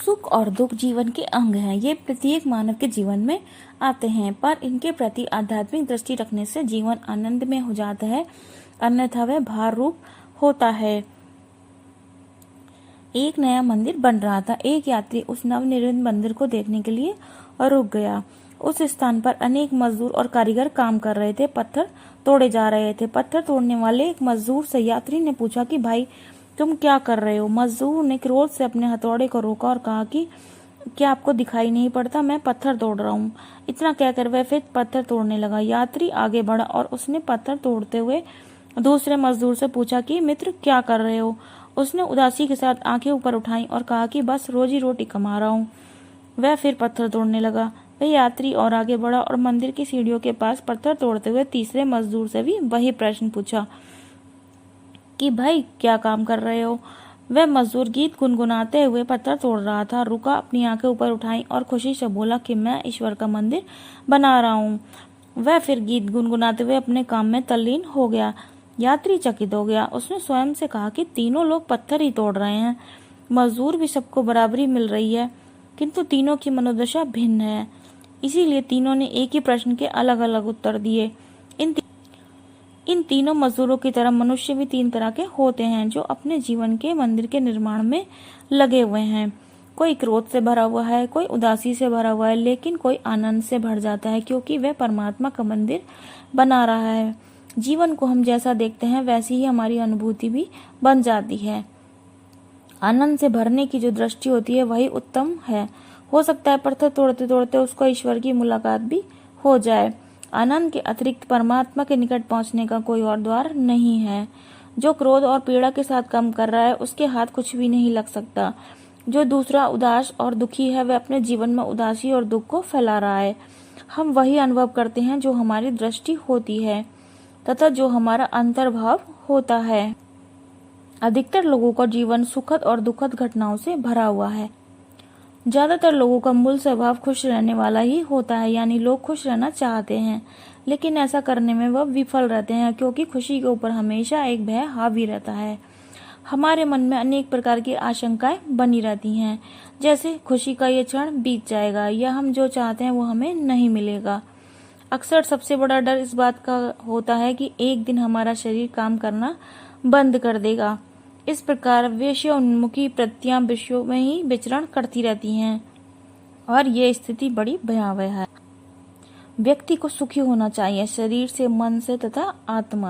सुख और दुख जीवन के अंग हैं। ये प्रत्येक मानव के जीवन में आते हैं, पर इनके प्रति आध्यात्मिक दृष्टि रखने से जीवन आनंद में हो जाता है, अन्यथा वह भार रूप होता है। एक नया मंदिर बन रहा था। एक यात्री उस नवनिर्मित मंदिर को देखने के लिए रुक गया। उस स्थान पर अनेक मजदूर और कारीगर काम कर रहे थे, पत्थर तोड़े जा रहे थे। पत्थर तोड़ने वाले एक मजदूर से यात्री ने पूछा कि भाई, तुम क्या कर रहे हो? मजदूर ने क्रोध से अपने हथौड़े को रोका और कहा कि क्या आपको दिखाई नहीं पड़ता, मैं पत्थर तोड़ रहा हूँ। इतना कहकर वह फिर पत्थर तोड़ने लगा। यात्री आगे बढ़ा और उसने पत्थर तोड़ते हुए दूसरे मजदूर से पूछा कि मित्र, क्या कर रहे हो? उसने उदासी के साथ आंखें ऊपर उठाई और कहा कि बस रोजी रोटी कमा रहा हूँ। वह फिर पत्थर तोड़ने लगा। वह यात्री और आगे बढ़ा और मंदिर की सीढ़ियों के पास पत्थर तोड़ते हुए तीसरे मजदूर से भी वही प्रश्न पूछा कि भाई, क्या काम कर रहे हो? वह मजदूर गीत गुनगुनाते हुए पत्थर तोड़ रहा था। रुका, अपनी आंखें ऊपर उठाई और खुशी से बोला कि मैं ईश्वर का मंदिर बना रहा हूँ। वह फिर गीत गुनगुनाते हुए अपने काम में तल्लीन हो गया। यात्री चकित हो गया। उसने स्वयं से कहा कि तीनों लोग पत्थर ही तोड़ रहे हैं, मजदूर भी सबको बराबरी मिल रही है, किंतु तीनों की मनोदशा भिन्न है। इसीलिए तीनों ने एक ही प्रश्न के अलग अलग उत्तर दिए। इन तीनों मजदूरों की तरह मनुष्य भी तीन तरह के होते हैं, जो अपने जीवन के मंदिर के निर्माण में लगे हुए हैं। कोई क्रोध से भरा हुआ है, कोई उदासी से भरा हुआ है, लेकिन कोई आनंद से भर जाता है, क्योंकि वह परमात्मा का मंदिर बना रहा है। जीवन को हम जैसा देखते हैं वैसी ही हमारी अनुभूति भी बन जाती है। आनंद से भरने की जो दृष्टि होती है वही उत्तम है। हो सकता है पत्थर तोड़ते तोड़ते उसको ईश्वर की मुलाकात भी हो जाए। आनंद के अतिरिक्त परमात्मा के निकट पहुंचने का कोई और द्वार नहीं है। जो क्रोध और पीड़ा के साथ काम कर रहा है उसके हाथ कुछ भी नहीं लग सकता। जो दूसरा उदास और दुखी है वह अपने जीवन में उदासी और दुख को फैला रहा है। हम वही अनुभव करते हैं जो हमारी दृष्टि होती है तथा जो हमारा अंतर्भाव होता है। अधिकतर लोगों का जीवन सुखद और दुखद घटनाओं से भरा हुआ है। ज्यादातर लोगों का मूल स्वभाव खुश रहने वाला ही होता है, यानी लोग खुश रहना चाहते हैं, लेकिन ऐसा करने में वह विफल रहते हैं, क्योंकि खुशी के ऊपर हमेशा एक भय हावी रहता है। हमारे मन में अनेक प्रकार की आशंकाएं बनी रहती हैं, जैसे खुशी का ये क्षण बीत जाएगा या हम जो चाहते हैं वो हमें नहीं मिलेगा। अक्सर सबसे बड़ा डर इस बात का होता है कि एक दिन हमारा शरीर काम करना बंद कर देगा। इस प्रकार विषयोन्मुखी प्रवृत्तियां विषयों में ही विचरण करती रहती हैं और ये स्थिति बड़ी भयावह है। व्यक्ति को सुखी होना चाहिए, शरीर से, मन से तथा आत्मा